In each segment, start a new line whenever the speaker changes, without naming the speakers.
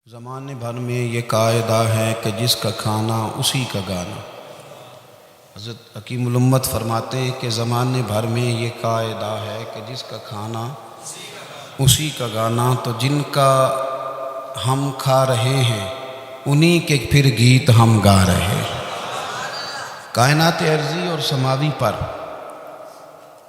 زمانے بھر میں یہ قاعدہ ہے کہ جس کا کھانا اسی کا گانا۔ حضرت حکیم الامت فرماتے ہیں کہ زمانے بھر میں یہ قاعدہ ہے کہ جس کا کھانا اسی کا گانا، تو جن کا ہم کھا رہے ہیں انہی کے پھر گیت ہم گا رہے ہیں۔ کائنات ارضی اور سماوی پر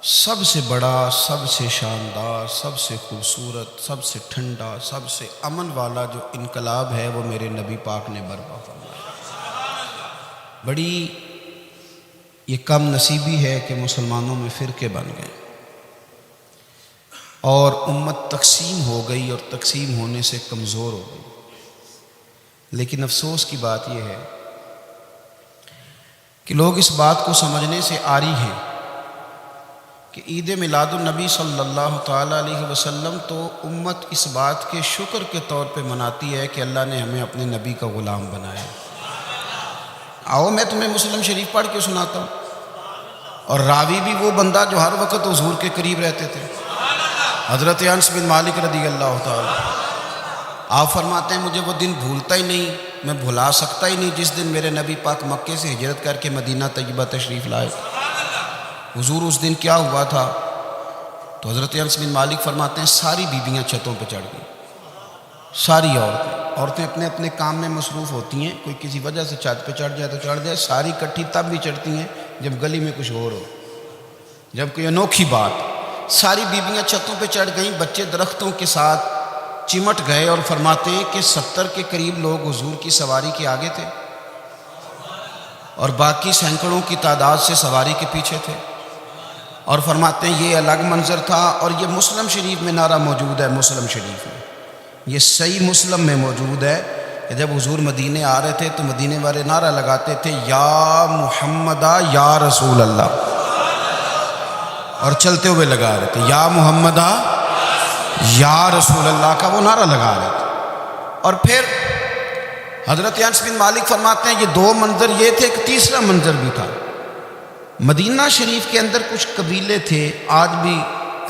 سب سے بڑا، سب سے شاندار، سب سے خوبصورت، سب سے ٹھنڈا، سب سے امن والا جو انقلاب ہے وہ میرے نبی پاک نے برپا فرمایا۔ بڑی یہ کم نصیبی ہے کہ مسلمانوں میں فرقے بن گئے اور امت تقسیم ہو گئی اور تقسیم ہونے سے کمزور ہو گئی۔ لیکن افسوس کی بات یہ ہے کہ لوگ اس بات کو سمجھنے سے عاری ہیں کہ عید میلاد النبی صلی اللہ تعالیٰ علیہ وسلم تو امت اس بات کے شکر کے طور پہ مناتی ہے کہ اللہ نے ہمیں اپنے نبی کا غلام بنایا۔ آؤ میں تمہیں مسلم شریف پڑھ کے سناتا ہوں، اور راوی بھی وہ بندہ جو ہر وقت حضور کے قریب رہتے تھے، حضرت انس بن مالک رضی اللہ تعالیٰ۔ آپ فرماتے ہیں مجھے وہ دن بھولتا ہی نہیں، میں بھلا سکتا ہی نہیں جس دن میرے نبی پاک مکے سے ہجرت کر کے مدینہ طیبہ تشریف لائے۔ حضور اس دن کیا ہوا تھا؟ تو حضرت انس بن مالک فرماتے ہیں ساری بیویاں چھتوں پہ چڑھ گئیں، ساری عورتیں اپنے اپنے کام میں مصروف ہوتی ہیں، کوئی کسی وجہ سے چھت پہ چڑھ جائے تو چڑھ جائے، ساری کٹھی تب بھی چڑھتی ہیں جب گلی میں کچھ اور ہو، جب کوئی انوکھی بات۔ ساری بیویاں چھتوں پہ چڑھ گئیں، بچے درختوں کے ساتھ چمٹ گئے، اور فرماتے ہیں کہ 70 کے قریب لوگ حضور کی سواری کے آگے تھے اور باقی سینکڑوں کی تعداد سے سواری کے پیچھے تھے، اور فرماتے ہیں یہ الگ منظر تھا۔ اور یہ مسلم شریف میں نعرہ موجود ہے، مسلم شریف میں یہ صحیح مسلم میں موجود ہے کہ جب حضور مدینے آ رہے تھے تو مدینے والے نعرہ لگاتے تھے یا محمدہ یا رسول اللہ، اور چلتے ہوئے لگا رہے تھے یا محمدہ یا رسول اللہ کا وہ نعرہ لگا رہے تھے۔ اور پھر حضرت انس بن مالک فرماتے ہیں یہ دو منظر یہ تھے، ایک تیسرا منظر بھی تھا۔ مدینہ شریف کے اندر کچھ قبیلے تھے، آج بھی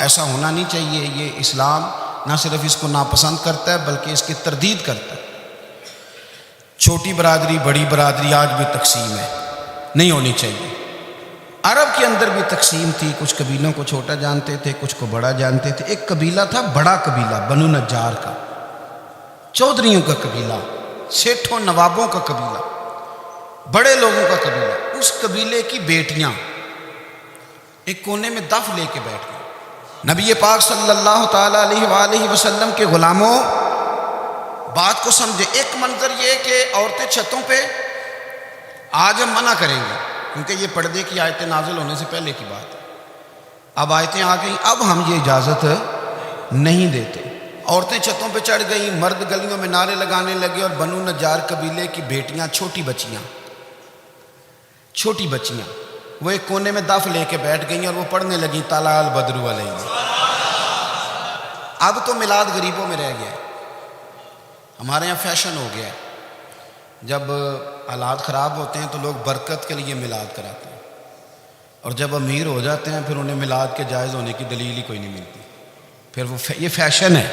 ایسا ہونا نہیں چاہیے، یہ اسلام نہ صرف اس کو ناپسند کرتا ہے بلکہ اس کی تردید کرتا ہے۔ چھوٹی برادری بڑی برادری آج بھی تقسیم ہے، نہیں ہونی چاہیے۔ عرب کے اندر بھی تقسیم تھی، کچھ قبیلوں کو چھوٹا جانتے تھے، کچھ کو بڑا جانتے تھے۔ ایک قبیلہ تھا بڑا قبیلہ، بنو نجار کا، چودھریوں کا قبیلہ، سیٹھوں نوابوں کا قبیلہ، بڑے لوگوں کا قبیلہ۔ اس قبیلے کی بیٹیاں ایک کونے میں دف لے کے بیٹھ گئی۔ نبی پاک صلی اللہ تعالیٰ علیہ وآلہ وسلم کے غلاموں بات کو سمجھے۔ ایک منظر یہ کہ عورتیں چھتوں پہ، آج ہم منع کریں گے کیونکہ یہ پردے کی آیتیں نازل ہونے سے پہلے کی بات ہے، اب آیتیں آ گئیں، اب ہم یہ اجازت نہیں دیتے۔ عورتیں چھتوں پہ چڑھ گئیں، مرد گلیوں میں نعرے لگانے لگے، اور بنو نجار قبیلے کی بیٹیاں، چھوٹی بچیاں وہ ایک کونے میں دف لے کے بیٹھ گئیں اور وہ پڑھنے لگیں طلع البدر علیہ۔ اب تو میلاد غریبوں میں رہ گیا، ہمارے یہاں فیشن ہو گیا ہے، جب حالات خراب ہوتے ہیں تو لوگ برکت کے لیے میلاد کراتے ہیں، اور جب امیر ہو جاتے ہیں پھر انہیں میلاد کے جائز ہونے کی دلیل ہی کوئی نہیں ملتی۔ پھر وہ یہ فیشن ہے،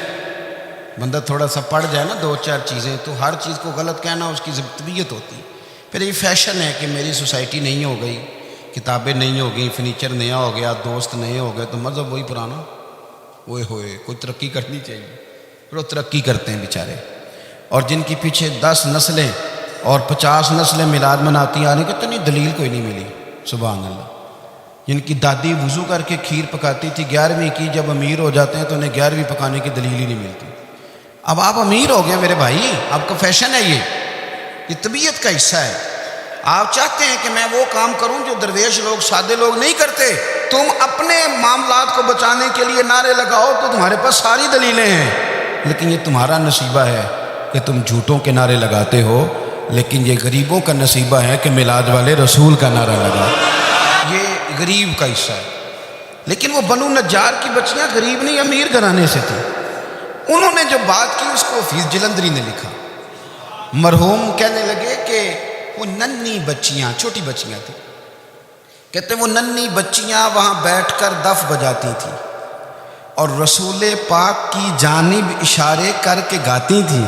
بندہ تھوڑا سا پڑھ جائے نا دو چار چیزیں تو ہر چیز کو غلط کہنا اس کی طبیعت ہوتی ہے۔ پھر یہ فیشن ہے کہ میری سوسائٹی نہیں ہو گئی، کتابیں نہیں ہو گئیں، فرنیچر نیا ہو گیا، دوست نئے ہو گئے، تو مذہب وہی پرانا۔ اوئے ہوئے کوئی ترقی کرنی چاہیے، پھر وہ ترقی کرتے ہیں بیچارے، اور جن کی پیچھے 10 نسلیں اور 50 نسلیں میلاد مناتی آنے کی اتنی دلیل کوئی نہیں ملی۔ سبحان اللہ۔ جن کی دادی وضو کر کے کھیر پکاتی تھی 11ویں کی، جب امیر ہو جاتے ہیں تو انہیں 11ویں پکانے کی دلیل ہی نہیں ملتی۔ اب آپ امیر ہو گئے میرے بھائی، آپ کا فیشن ہے، یہ طبیعت کا حصہ ہے۔ آپ چاہتے ہیں کہ میں وہ کام کروں جو درویش لوگ، سادے لوگ نہیں کرتے، تم اپنے معاملات کو بچانے کے لیے نعرے لگاؤ تو تمہارے پاس ساری دلیلیں ہیں، لیکن یہ تمہارا نصیبہ ہے کہ تم جھوٹوں کے نعرے لگاتے ہو، لیکن یہ غریبوں کا نصیبہ ہے کہ میلاد والے رسول کا نعرہ لگا۔ یہ غریب کا حصہ ہے۔ لیکن وہ بنو نجار کی بچیاں غریب نہیں، امیر گھرانے سے تھیں۔ انہوں نے جو بات کی اس کو حفیظ جلندری نے لکھا۔ مرحوم کہنے لگے کہ وہ ننھی بچیاں، چھوٹی بچیاں تھیں، کہتے وہ ننھی بچیاں وہاں بیٹھ کر دف بجاتی تھیں اور رسول پاک کی جانب اشارے کر کے گاتی تھیں،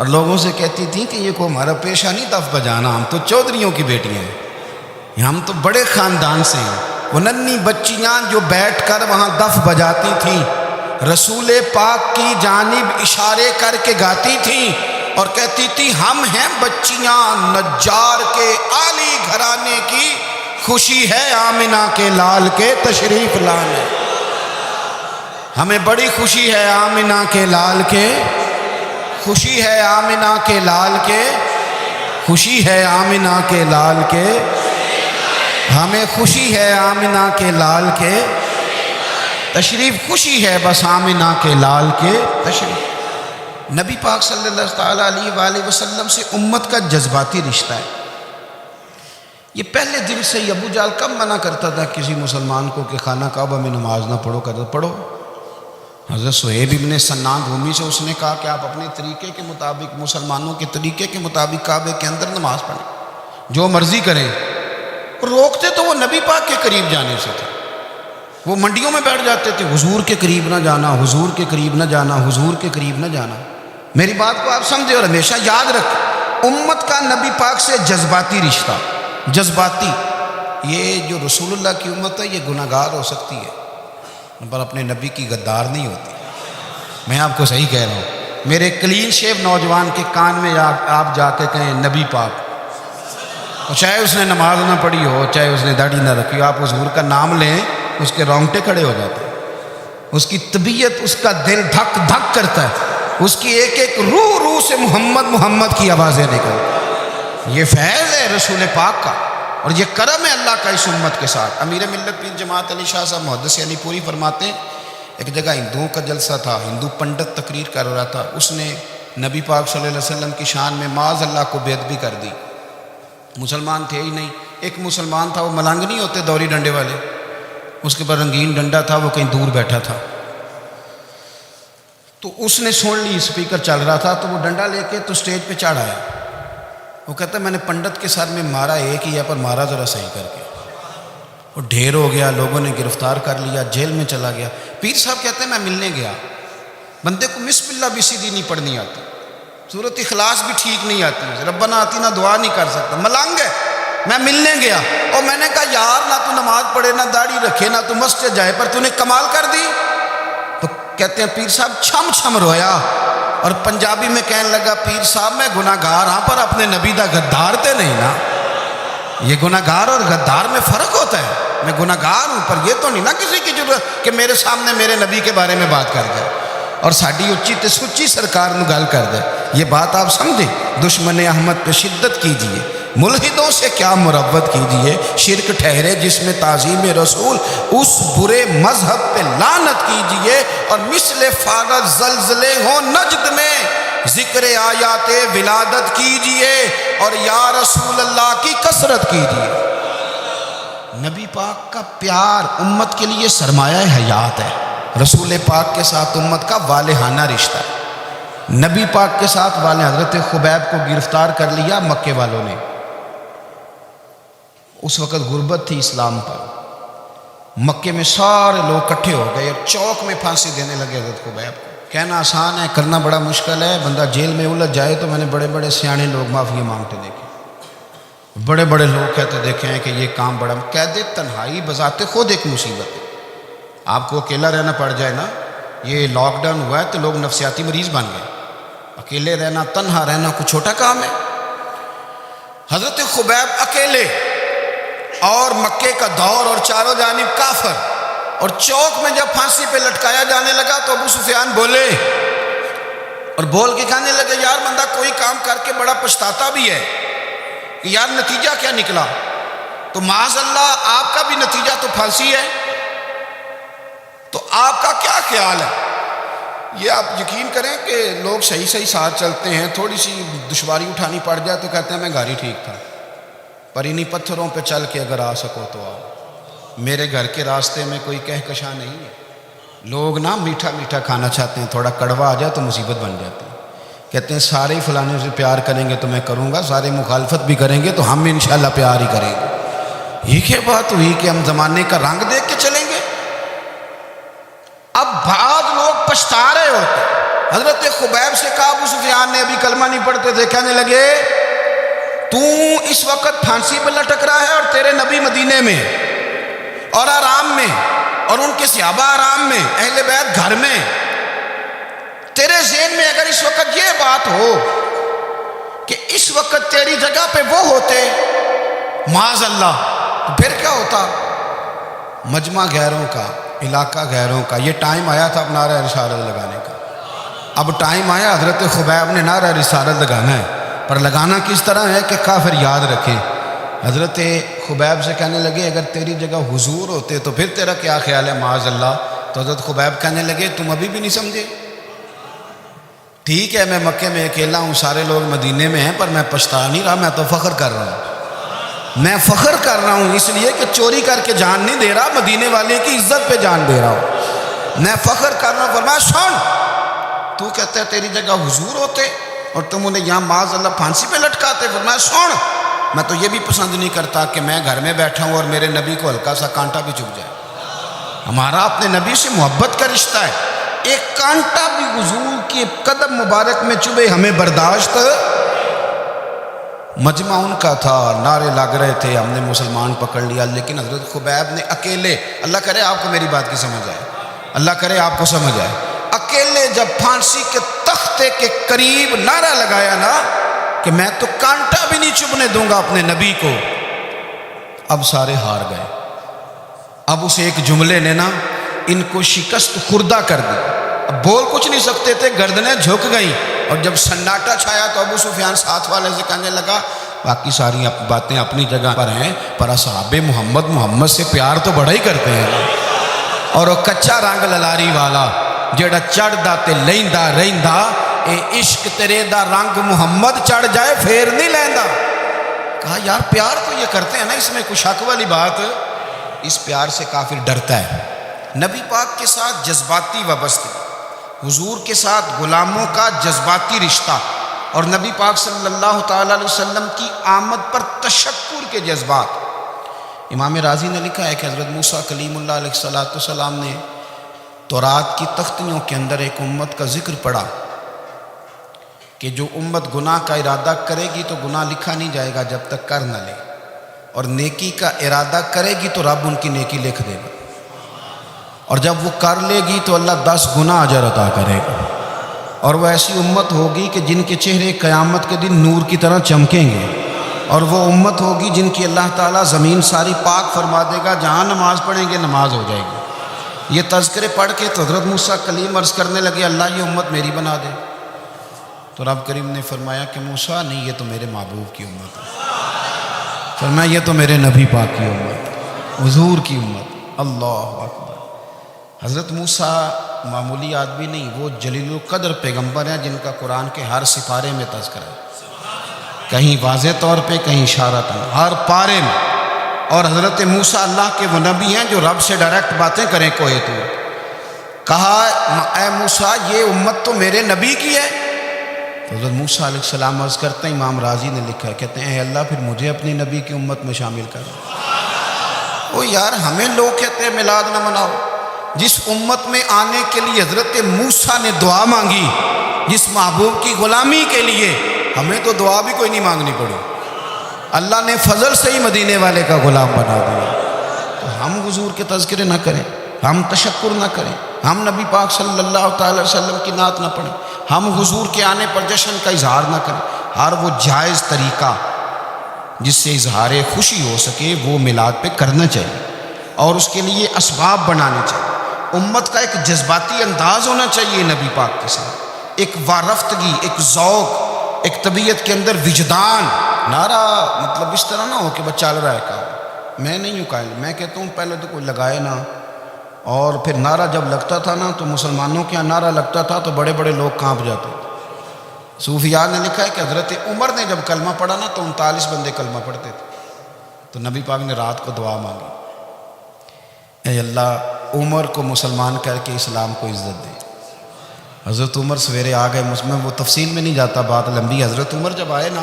اور لوگوں سے کہتی تھیں کہ یہ کوئی ہمارا پیشہ نہیں دف بجانا، ہم تو چودھریوں کی بیٹیاں ہیں، ہم تو بڑے خاندان سے ہیں۔ وہ ننھی بچیاں جو بیٹھ کر وہاں دف بجاتی تھیں، رسول پاک کی جانب اشارے کر کے گاتی تھیں اور کہتی تھی ہم ہیں بچیاں نجار کے عالی گھرانے کی، خوشی ہے آمنہ کے لال کے تشریف لانے، ہمیں بڑی خوشی ہے آمنہ کے لال کے، خوشی ہے آمنہ کے لال کے، خوشی ہے آمنہ کے لال کے، ہمیں خوشی ہے آمنہ کے لال کے تشریف، خوشی ہے بس آمنہ کے لال کے تشریف۔ نبی پاک صلی اللہ تعالیٰ علیہ وآلہ وسلم سے امت کا جذباتی رشتہ ہے۔ یہ پہلے دن سے ابو جہل کب منع کرتا تھا کسی مسلمان کو کہ خانہ کعبہ میں نماز نہ پڑھو، کہتا پڑھو۔ حضرت صہیب ابن سنان رومی سے اس نے کہا کہ آپ اپنے طریقے کے مطابق، مسلمانوں کے طریقے کے مطابق کعبے کے اندر نماز پڑھیں، جو مرضی کریں۔ روکتے تو وہ نبی پاک کے قریب جانے سے تھے، وہ منڈیوں میں بیٹھ جاتے تھے، حضور کے قریب نہ جانا، حضور کے قریب نہ جانا، حضور کے قریب نہ جانا۔ میری بات کو آپ سمجھے اور ہمیشہ یاد رکھیں، امت کا نبی پاک سے جذباتی رشتہ، جذباتی۔ یہ جو رسول اللہ کی امت ہے یہ گناہ گار ہو سکتی ہے پر اپنے نبی کی غدار نہیں ہوتی۔ میں آپ کو صحیح کہہ رہا ہوں، میرے کلین شیو نوجوان کے کان میں آپ جا کے کہیں نبی پاک، چاہے اس نے نماز نہ پڑھی ہو، چاہے اس نے داڑھی نہ رکھی ہو، آپ حضور کا نام لیں اس کے رونگٹے کھڑے ہو جاتے ہیں، اس کی طبیعت، اس کا دل دھک دھک کرتا ہے، اس کی ایک ایک روح سے محمد محمد کی آوازیں نکلتی۔ یہ فیض ہے رسول پاک کا اور یہ کرم ہے اللہ کا اس امت کے ساتھ۔ امیر ملت پیر جماعت علی شاہ صاحب محدث علی پوری فرماتے ہیں ایک جگہ ہندوؤں کا جلسہ تھا، ہندو پنڈت تقریر کر رہا تھا، اس نے نبی پاک صلی اللہ علیہ وسلم کی شان میں معاذ اللہ کو بے ادبی کر دی۔ مسلمان تھے ہی نہیں، ایک مسلمان تھا، وہ ملنگ نہیں ہوتے دوری ڈنڈے والے، اس کے پر رنگین ڈنڈا تھا، وہ کہیں دور بیٹھا تھا، تو اس نے سن لی اسپیکر چل رہا تھا، تو وہ ڈنڈا لے کے تو سٹیج پہ چڑھ آیا۔ وہ کہتا ہے میں نے پنڈت کے سر میں مارا ایک ہی ہے پر مارا ذرا صحیح کر کے، وہ ڈھیر ہو گیا، لوگوں نے گرفتار کر لیا، جیل میں چلا گیا۔ پیر صاحب کہتے ہیں میں ملنے گیا، بندے کو بسم اللہ بھی سیدھی نہیں پڑھنی آتی، سورۃ اخلاص بھی ٹھیک نہیں آتی، ربنا آتینا دعا نہیں کر سکتا، ملنگ ہے۔ میں ملنے گیا اور میں نے کہا یار نہ تو نماز پڑھے، نہ داڑھی رکھے، نہ تو مسجد جائے، پر تو نے کمال کر دی۔ تو کہتے ہیں پیر صاحب چھم چھم رویا اور پنجابی میں کہنے لگا پیر صاحب میں گناہ گار ہاں پر اپنے نبی دا غدار تے نہیں نا۔ یہ گناہ گار اور غدار میں فرق ہوتا ہے، میں گناہ گار ہوں پر یہ تو نہیں نا کسی کی ضرورت کہ میرے سامنے میرے نبی کے بارے میں بات کر دے اور ساڑی اچھی تے سچی سرکار نو گل کر دے۔ یہ بات آپ سمجھیں، دشمن احمد پہ شدت کیجئے، ملحدوں سے کیا مروت کیجئے، شرک ٹھہرے جس میں تعظیم رسول، اس برے مذہب پہ لعنت کیجئے، اور مثل فارغ زلزلے ہوں نجد میں ذکر آیات ولادت کیجئے، اور یا رسول اللہ کی کثرت کیجئے۔ نبی پاک کا پیار امت کے لیے سرمایہ حیات ہے، رسول پاک کے ساتھ امت کا والہانہ رشتہ ہے۔ نبی پاک کے ساتھ والے حضرت خبیب کو گرفتار کر لیا مکے والوں نے، اس وقت غربت تھی اسلام پر، مکے میں سارے لوگ کٹھے ہو گئے اور چوک میں پھانسی دینے لگے حضرت خبیب کو۔ کہنا آسان ہے، کرنا بڑا مشکل ہے، بندہ جیل میں الجھ جائے تو میں نے بڑے بڑے سیانے لوگ معافی مانگتے دیکھے، بڑے بڑے لوگ کہتے دیکھے ہیں کہ یہ کام بڑا، قید تنہائی بذات خود ایک مصیبت ہے۔ آپ کو اکیلا رہنا پڑ جائے نا، یہ لاک ڈاؤن ہوا ہے تو لوگ نفسیاتی مریض بن گئے، اکیلے رہنا، تنہا رہنا کوئی چھوٹا کام ہے۔ حضرت خبیب اکیلے اور مکے کا دور اور چاروں جانب کافر، اور چوک میں جب پھانسی پہ لٹکایا جانے لگا تو ابو سفیان بولے اور بول کے کہنے لگے یار بندہ کوئی کام کر کے بڑا پچھتاتا بھی ہے کہ یار نتیجہ کیا نکلا، تو معاذ اللہ آپ کا بھی نتیجہ تو پھانسی ہے، تو آپ کا کیا خیال ہے؟ یہ آپ یقین کریں کہ لوگ صحیح صحیح ساتھ چلتے ہیں، تھوڑی سی دشواری اٹھانی پڑ جائے تو کہتے ہیں میں گاڑی ٹھیک تھا، پر انہی پتھروں پہ چل کے اگر آ سکو تو آؤ۔ میرے گھر کے راستے میں کوئی کہکشاں نہیں ہے، لوگ نا میٹھا میٹھا کھانا چاہتے ہیں، تھوڑا کڑوا آ جائے تو مصیبت بن جاتی ہے، کہتے ہیں سارے فلانے سے پیار کریں گے تو میں کروں گا، سارے مخالفت بھی کریں گے تو ہم انشاءاللہ پیار ہی کریں گے۔ یہ کیا بات ہوئی کہ ہم زمانے کا رنگ دیکھ کے چلیں گے؟ اب بعض لوگ پچھتا رہے ہوتے حضرت خبیب سے کہا، ابو سفیان نے ابھی کلمہ نہیں پڑھتے تھے، کہنے لگے تو اس وقت پھانسی پہ لٹک رہا ہے اور تیرے نبی مدینے میں اور آرام میں، اور ان کے صحابہ آرام میں، اہل بیت گھر میں، تیرے ذہن میں اگر اس وقت یہ بات ہو کہ اس وقت تیری جگہ پہ وہ ہوتے معاذ اللہ، تو پھر کیا ہوتا؟ مجمع غیروں کا، علاقہ غیروں کا، یہ ٹائم آیا تھا اب نعرہ رسالت لگانے کا، اب ٹائم آیا حضرت خبیب نے نعرہ رسالت لگانا ہے، پر لگانا کس طرح ہے کہ کافر یاد رکھیں۔ حضرت خبیب سے کہنے لگے اگر تیری جگہ حضور ہوتے تو پھر تیرا کیا خیال ہے معاذ اللہ؟ تو حضرت خبیب کہنے لگے تم ابھی بھی نہیں سمجھے؟ ٹھیک ہے میں مکے میں اکیلا ہوں، سارے لوگ مدینے میں ہیں، پر میں پچھتا نہیں رہا، میں تو فخر کر رہا ہوں، میں فخر کر رہا ہوں اس لیے کہ چوری کر کے جان نہیں دے رہا، مدینے والے کی عزت پہ جان دے رہا ہوں، میں فخر کر رہا ہوں۔ فرمایا سن، تو کہتا ہے تیری جگہ حضور ہوتے اور تم انہیں یہاں معاذ اللہ پھانسی پہ لٹکاتے۔ فرمایا سن، میں تو یہ بھی پسند نہیں کرتا کہ میں گھر میں بیٹھا ہوں اور میرے نبی کو ہلکا سا کانٹا بھی چبھ جائے، ہمارا اپنے نبی سے محبت کا رشتہ ہے، ایک کانٹا بھی حضور کے قدم مبارک میں چبھے ہمیں برداشت۔ مجمع ان کا تھا، نعرے لگ رہے تھے، ہم نے مسلمان پکڑ لیا، لیکن حضرت خبیب نے اکیلے، اللہ کرے آپ کو میری بات کی سمجھ آئے، اللہ کرے آپ کو سمجھ آئے، اکیلے جب پھانسی کے تختے کے قریب نعرہ لگایا نا کہ میں تو کانٹا بھی نہیں چبھنے دوں گا اپنے نبی کو، اب سارے ہار گئے۔ اب اس ایک جملے نے نا ان کو شکست خوردہ کر دی، اب بول کچھ نہیں سکتے تھے، گردنیں جھک گئیں، اور جب سناٹا چھایا تو ابو سفیان ساتھ والے سے کہنے لگا باقی ساری باتیں اپنی جگہ پر ہیں، پر اصحاب محمد سے پیار تو بڑا ہی کرتے ہیں، اور وہ کچا رنگ للاری والا جڑا چڑھدا تے لیندا رہندا، اے عشق تیرے دا رنگ محمد چڑھ جائے پھر نہیں لیندا۔ کہا یار پیار تو یہ کرتے ہیں نا، اس میں کوئی شک والی بات؟ اس پیار سے کافر ڈرتا ہے۔ نبی پاک کے ساتھ جذباتی وابستگی، حضور کے ساتھ غلاموں کا جذباتی رشتہ، اور نبی پاک صلی اللہ تعالیٰ علیہ وسلم کی آمد پر تشکر کے جذبات۔ امام راضی نے لکھا ہے کہ حضرت موسیٰ کلیم اللہ علیہ السلام نے تورات کی تختیوں کے اندر ایک امت کا ذکر پڑھا کہ جو امت گناہ کا ارادہ کرے گی تو گناہ لکھا نہیں جائے گا جب تک کر نہ لے، اور نیکی کا ارادہ کرے گی تو رب ان کی نیکی لکھ دے گا، اور جب وہ کر لے گی تو اللہ 10 گنا اجر عطا کرے گا، اور وہ ایسی امت ہوگی کہ جن کے چہرے قیامت کے دن نور کی طرح چمکیں گے، اور وہ امت ہوگی جن کی اللہ تعالیٰ زمین ساری پاک فرما دے گا، جہاں نماز پڑھیں گے نماز ہو جائے گی۔ یہ تذکرے پڑھ کے تو حضرت موسیٰ کلیم عرض کرنے لگے اللہ یہ امت میری بنا دے، تو رب کریم نے فرمایا کہ موسیٰ نہیں، یہ تو میرے محبوب کی امت ہے، فرمایا یہ تو میرے نبی پاک کی امت، حضور کی امت۔ اللہ اکبر۔ حضرت موسیٰ معمولی آدمی نہیں، وہ جلیل القدر پیغمبر ہیں جن کا قرآن کے ہر سپارے میں تذکرہ ہے، کہیں واضح طور پہ کہیں اشارتاً، ہر پارے میں۔ اور حضرت موسیٰ اللہ کے وہ نبی ہیں جو رب سے ڈائریکٹ باتیں کریں کوئی تو کہا اے موسیٰ یہ امت تو میرے نبی کی ہے، تو حضرت موسیٰ علیہ السلام عرض کرتے ہیں، امام راضی نے لکھا ہے، کہتے ہیں اے اللہ پھر مجھے اپنی نبی کی امت میں شامل کر۔ او یار ہمیں لوگ کہتے ہیں میلاد نہ مناؤ، جس امت میں آنے کے لیے حضرت موسیٰ نے دعا مانگی، جس محبوب کی غلامی کے لیے، ہمیں تو دعا بھی کوئی نہیں مانگنی پڑی، اللہ نے فضل سے ہی مدینے والے کا غلام بنا دیا۔ تو ہم حضور کے تذکرے نہ کریں، ہم تشکر نہ کریں، ہم نبی پاک صلی اللہ تعالی وسلم کی نعت نہ پڑھیں، ہم حضور کے آنے پر جشن کا اظہار نہ کریں، ہر وہ جائز طریقہ جس سے اظہار خوشی ہو سکے وہ میلاد پہ کرنا چاہیے، اور اس کے لیے اسباب بنانے چاہیے۔ امت کا ایک جذباتی انداز ہونا چاہیے نبی پاک کے ساتھ، ایک وارفتگی، ایک ذوق، ایک طبیعت کے اندر وجدان۔ نعرہ مطلب اس طرح نہ ہو کہ بس چل رہا ہے کام، میں نہیں ہوں قائل، میں کہتا ہوں پہلے تو کوئی لگائے نا، اور پھر نعرہ جب لگتا تھا نا تو مسلمانوں کے یہاں نعرہ لگتا تھا تو بڑے بڑے لوگ کانپ جاتے تھے۔ صوفیاء نے لکھا ہے کہ حضرت عمر نے جب کلمہ پڑھا نا تو 39 بندے کلمہ پڑھتے تھے، تو نبی پاک نے رات کو دعا مانگی، اے اللہ عمر کو مسلمان کر کے اسلام کو عزت دے۔ حضرت عمر سویرے آ گئے، میں وہ تفصیل میں نہیں جاتا، بات لمبی۔ حضرت عمر جب آئے نا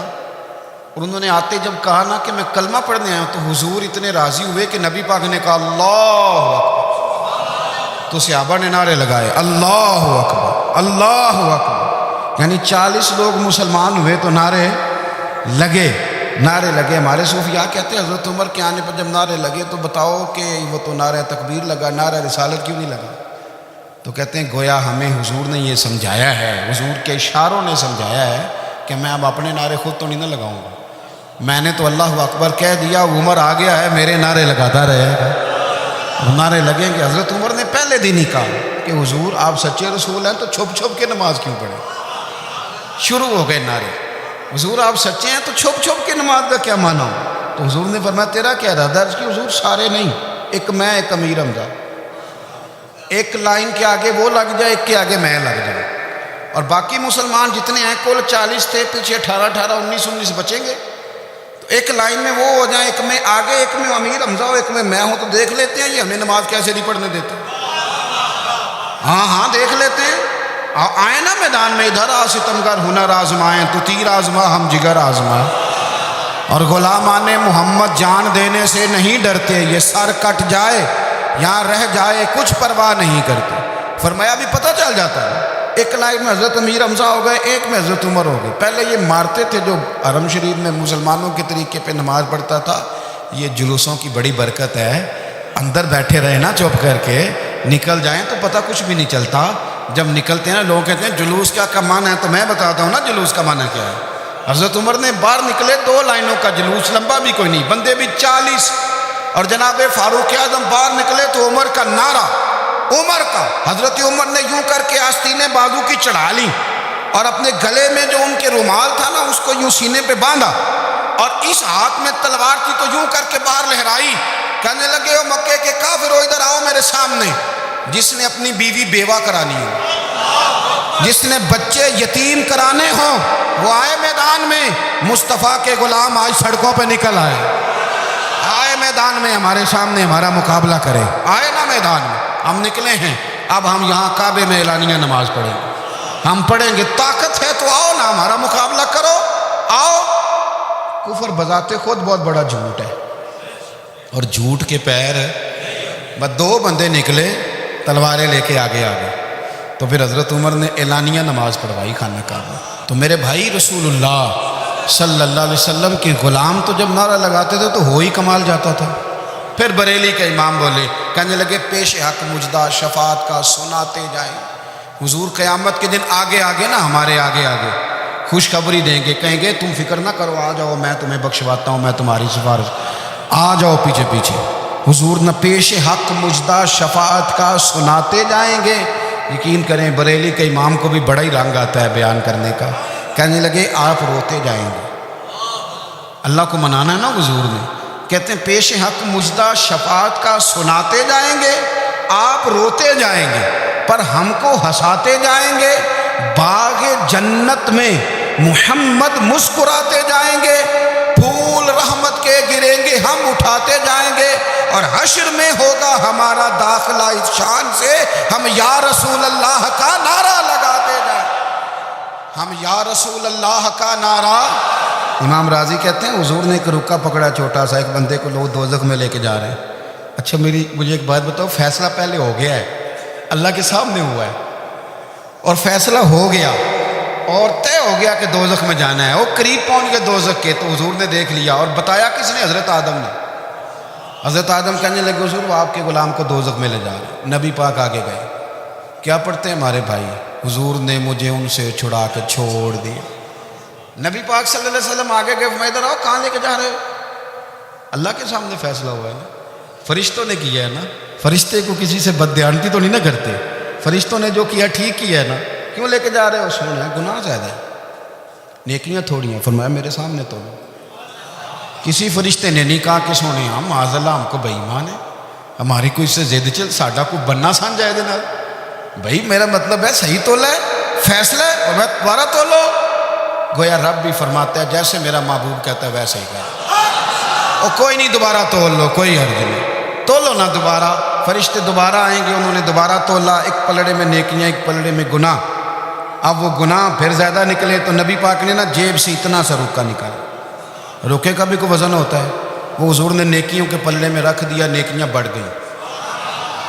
اور انہوں نے آتے جب کہا نا کہ میں کلمہ پڑھنے آیا ہوں، تو حضور اتنے راضی ہوئے کہ نبی پاک نے کہا اللہ اکبر، تو صحابہ نے نعرے لگائے اللہ اکبر۔ اللہ اکبر، یعنی 40 لوگ مسلمان ہوئے تو نعرے لگے ہمارے صوفیاء کہتے ہیں حضرت عمر کے آنے پر جب نعرے لگے تو بتاؤ کہ وہ تو نعرہ تکبیر لگا، نعرہ رسالت کیوں نہیں لگا؟ تو کہتے ہیں گویا ہمیں حضور نے یہ سمجھایا ہے، حضور کے اشاروں نے سمجھایا ہے کہ میں اب اپنے نعرے خود تو نہیں نہ لگاؤں گا، میں نے تو اللہ اکبر کہہ دیا، عمر آ گیا ہے، میرے نعرے لگاتا رہے گا، نعرے لگیں گے۔ حضرت عمر نے پہلے دن ہی کہا کہ حضور آپ سچے رسول ہیں تو چھپ چھپ کے نماز کیوں پڑھیں؟ شروع ہو گئے نعرے، حضور آپ سچے ہیں تو چھپ چھپ کے نماز کا کیا معنی ہو؟ تو حضور نے فرمایا تیرا کیا ارادہ ہے؟ کہ حضور سارے نہیں، ایک میں ایک امیر حمزہ، ایک لائن کے آگے وہ لگ جائے، ایک کے آگے میں لگ جائے، اور باقی مسلمان جتنے ہیں کل 40 تھے، پیچھے 18 19 بچیں گے، تو ایک لائن میں وہ ہو جائیں، ایک میں آگے، ایک میں امیر حمزہ ہو، ایک میں ہوں، تو دیکھ لیتے ہیں یہ ہمیں نماز کیسے نہیں پڑھنے دیتے۔ ہاں دیکھ لیتے ہیں، آئے نا میدان میں، ادھر آ ستمگر ہنر آزمائیں، تو تیر آزما ہم جگر آزمائیں، اور غلامان محمد جان دینے سے نہیں ڈرتے، یہ سر کٹ جائے یہاں رہ جائے کچھ پرواہ نہیں کرتے۔ فرمایا بھی پتہ چل جاتا ہے، ایک لائن میں حضرت امیر حمزہ ہو گئے، ایک میں حضرت عمر ہو گئے۔ پہلے یہ مارتے تھے جو حرم شریف میں مسلمانوں کے طریقے پہ نماز پڑھتا تھا، یہ جلوسوں کی بڑی برکت ہے، اندر بیٹھے رہے نا چپ کر کے، نکل جائیں تو پتہ کچھ بھی نہیں چلتا۔ جب نکلتے ہیں نا لوگ کہتے ہیں جلوس کیا معنی ہے، تو میں بتاتا ہوں نا جلوس کا معنی کیا ہے۔ حضرت عمر نے باہر نکلے 2 لائنوں کا جلوس، لمبا بھی کوئی نہیں، بندے بھی 40، اور جناب فاروق اعظم باہر نکلے تو عمر کا نعرہ، عمر کا، حضرت عمر نے یوں کر کے آستینیں بازو کی چڑھا لی، اور اپنے گلے میں جو ان کے رومال تھا نا اس کو یوں سینے پہ باندھا، اور اس ہاتھ میں تلوار تھی تو یوں کر کے باہر لہرائی، کہنے لگے او مکے کے کافرو ادھر آؤ میرے سامنے، جس نے اپنی بیوی بیوہ کرانی ہو، جس نے بچے یتیم کرانے ہوں، وہ آئے میدان میں، مصطفیٰ کے غلام آج سڑکوں پہ نکل آئے میدان میں ہمارے سامنے ہمارا مقابلہ کرے، آئے نا میدان میں، ہم نکلے ہیں، اب ہم یہاں کعبے میں اعلانیہ نماز پڑھیں گے، ہم پڑھیں گے، طاقت ہے تو آؤ نا ہمارا مقابلہ کرو، آؤ۔ کفر بذات خود بہت بڑا جھوٹ ہے، اور جھوٹ کے پیر بس 2 بندے نکلے تلواریں لے کے آگے تو پھر حضرت عمر نے اعلانیہ نماز پڑھوائی خانہ کعبہ۔ تو میرے بھائی رسول اللہ صلی اللہ علیہ وسلم کے غلام تو جب نعرہ لگاتے تھے تو ہو ہی کمال جاتا تھا۔ پھر بریلی کے امام بولے، کہنے لگے پیش حق مجدہ شفاعت کا سناتے جائیں، حضور قیامت کے دن آگے نا ہمارے آگے خوشخبری دیں گے، کہیں گے تم فکر نہ کرو، آ جاؤ میں تمہیں بخشواتا ہوں، میں تمہاری سفارش، آ جاؤ پیچھے۔ حضور نہ پیش حق مجدہ شفاعت کا سناتے جائیں گے۔ یقین کریں بریلی کے امام کو بھی بڑا ہی رنگ آتا ہے بیان کرنے کا، کہنے لگے آپ روتے جائیں گے، اللہ کو منانا ہے نا حضور نے، کہتے ہیں پیش حق مجدہ شفاعت کا سناتے جائیں گے، آپ روتے جائیں گے پر ہم کو ہنساتے جائیں گے، باغ جنت میں محمد مسکراتے جائیں گے، پھول رحمت کے گریں گے ہم اٹھاتے جائیں گے، اور حشر میں ہوگا ہمارا داخلہ اس شان سے ہم یا رسول اللہ کا نعرہ لگاتے جائیں، ہم یا رسول اللہ کا نعرہ۔ امام راضی کہتے ہیں حضور نے ایک رکا پکڑا چھوٹا سا، ایک بندے کو لوگ دوزخ میں لے کے جا رہے ہیں۔ اچھا مجھے ایک بات بتاؤ، فیصلہ پہلے ہو گیا ہے، اللہ کے سامنے ہوا ہے، اور فیصلہ ہو گیا اور طے ہو گیا کہ دوزخ میں جانا ہے، وہ قریب پہنچ گئے دوزخ کے، تو حضور نے دیکھ لیا، اور بتایا کس نے؟ حضرت آدم نے۔ حضرت آدم کہنے لگے حضور وہ آپ کے غلام کو دوزخ میں لے جا رہے۔ نبی پاک آگے گئے، کیا پڑھتے ہیں ہمارے بھائی؟ حضور نے مجھے ان سے چھڑا کے چھوڑ دیا۔ نبی پاک صلی اللہ علیہ وسلم آگے گئے، فرمایا ادھر آؤ، کہاں لے کے جا رہے ہو؟ اللہ کے سامنے فیصلہ ہوا ہے نا، فرشتوں نے کیا ہے نا، فرشتے کو کسی سے بددیانتی تو نہیں نہ کرتے، فرشتوں نے جو کیا ٹھیک کیا ہے نا، کیوں لے کے جا رہے ہو؟ سونا ہے گناہ زیادہ ہے، نیکیاں تھوڑی ہیں، فرمایا میرے سامنے تو کسی فرشتے نے نہیں کہا کہ سونے ہم معاذ اللہ ہم کو بے ایمان ہے، ہماری کوئی سے زد چل ساڈا کو بننا سان جائے دے نال، بھائی میرا مطلب ہے صحیح تول ہے فیصلہ ہے، اور میں دوبارہ تولو۔ گویا رب بھی فرماتا ہے جیسے میرا محبوب کہتا ہے ویسے ہی کہتا، اور کوئی نہیں دوبارہ تول لو، کوئی حرج نہیں، تولو نہ دوبارہ۔ فرشتے دوبارہ آئیں گے، انہوں نے دوبارہ تولا، ایک پلڑے میں نیکیاں ایک پلڑے میں گناہ۔ اب وہ گناہ پھر زیادہ نکلے تو نبی پاک نے نا جیب سے اتنا سا روکا نکالا، روکے کا بھی کوئی وزن ہوتا ہے، وہ حضور نے نیکیوں کے پلڑے میں رکھ دیا، نیکیاں بڑھ گئیں،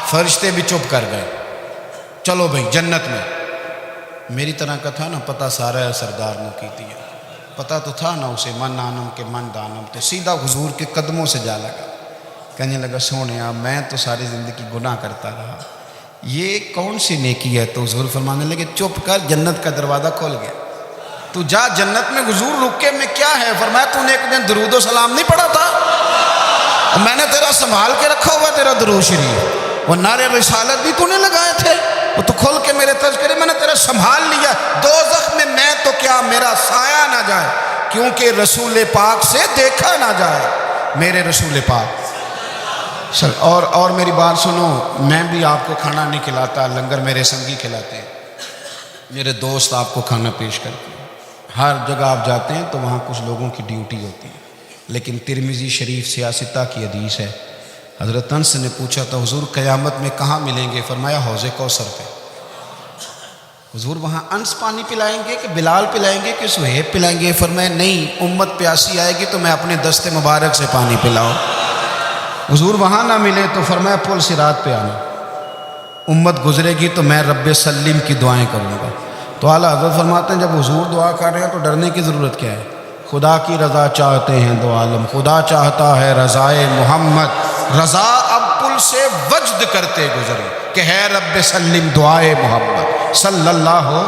فرشتے بھی چپ کر گئے، چلو بھائی جنت میں۔ میری طرح کا تھا نا، پتہ سارا ہے سردار نے کی دیا، پتہ تو تھا نا اسے من آنم کے من دانم، تو سیدھا حضور کے قدموں سے جا لگا، کہنے لگا سونیا میں تو ساری زندگی گناہ کرتا رہا، یہ کون سی نیکی ہے؟ تو حضور فرمانے لگے چپ کر، جنت کا دروازہ کھول گیا، تو جا جنت میں حضور رکے میں کیا ہے؟ فرمایا تو نے ایک دن درود و سلام نہیں پڑھا تھا؟ میں نے تیرا سنبھال کے رکھا ہوا تیرا درود شریف، وہ نعرے رسالت بھی تو نے لگائے تھے، وہ تو کھول کے میرے تذکرے میں نے تیرا سنبھال لیا، دوزخ میں تو کیا میرا سایہ نہ جائے، کیونکہ رسول پاک سے دیکھا نہ جائے، میرے رسول پاک۔ اور میری بات سنو، میں بھی آپ کو کھانا نہیں کھلاتا، لنگر میرے سنگی کھلاتے ہیں، میرے دوست آپ کو کھانا پیش کرتے ہیں، ہر جگہ آپ جاتے ہیں تو وہاں کچھ لوگوں کی ڈیوٹی ہوتی ہے، لیکن ترمذی شریف سیاستہ کی حدیث ہے، حضرت انس نے پوچھا تھا حضور قیامت میں کہاں ملیں گے؟ فرمایا حوض کوثر پہ۔ حضور وہاں انس پانی پلائیں گے کہ بلال پلائیں گے کہ سہیب پلائیں گے؟ فرمایا نہیں، امت پیاسی آئے گی تو میں اپنے دست مبارک سے پانی پلاؤں۔ حضور وہاں نہ ملے تو فرمایا پل صراط پہ آنا، امت گزرے گی تو میں رب سلیم کی دعائیں کروں گا۔ تو اعلیٰ حضرت فرماتے ہیں جب حضور دعا کر رہے ہیں تو ڈرنے کی ضرورت کیا ہے؟ خدا کی رضا چاہتے ہیں دو عالم، خدا چاہتا ہے رضائے محمد، رضا اب پل سے وجد کرتے گزرے کہ ہے رب سلم دعائے محمد صلی اللہ ہو۔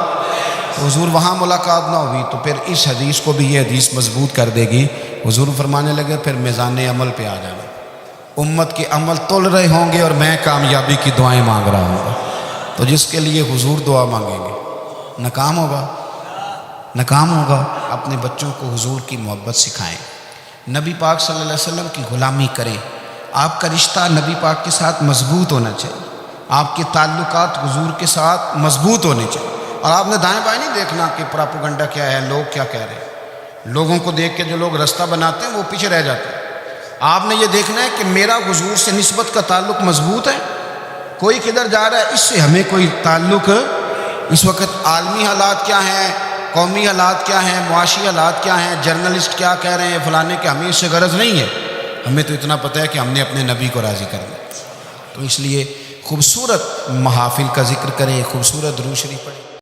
حضور وہاں ملاقات نہ ہوئی تو پھر اس حدیث کو بھی یہ حدیث مضبوط کر دے گی۔ حضور فرمانے لگے پھر میزان عمل پہ آ جانا، امت کے عمل تول رہے ہوں گے اور میں کامیابی کی دعائیں مانگ رہا ہوں گا، تو جس کے لیے حضور دعا مانگیں گے ناکام ہوگا، ناکام ہوگا۔ اپنے بچوں کو حضور کی محبت سکھائیں، نبی پاک صلی اللہ علیہ وسلم کی غلامی کریں، آپ کا رشتہ نبی پاک کے ساتھ مضبوط ہونا چاہیے، آپ کے تعلقات حضور کے ساتھ مضبوط ہونے چاہیے، اور آپ نے دائیں بائیں نہیں دیکھنا کہ پراپوگنڈا کیا ہے، لوگ کیا کہہ رہے ہیں، لوگوں کو دیکھ کے جو لوگ رستہ بناتے ہیں وہ پیچھے رہ جاتے ہیں۔ آپ نے یہ دیکھنا ہے کہ میرا حضور سے نسبت کا تعلق مضبوط ہے، کوئی کدھر جا رہا ہے اس سے ہمیں کوئی تعلق، اس وقت عالمی حالات کیا ہیں، قومی حالات کیا ہیں، معاشی حالات کیا ہیں، جرنلسٹ کیا کہہ رہے ہیں فلانے کے، ہمیں اس سے غرض نہیں ہے، ہمیں تو اتنا پتہ ہے کہ ہم نے اپنے نبی کو راضی کرنا۔ تو اس لیے خوبصورت محافل کا ذکر کریں، خوبصورت درود شریف پڑھیں۔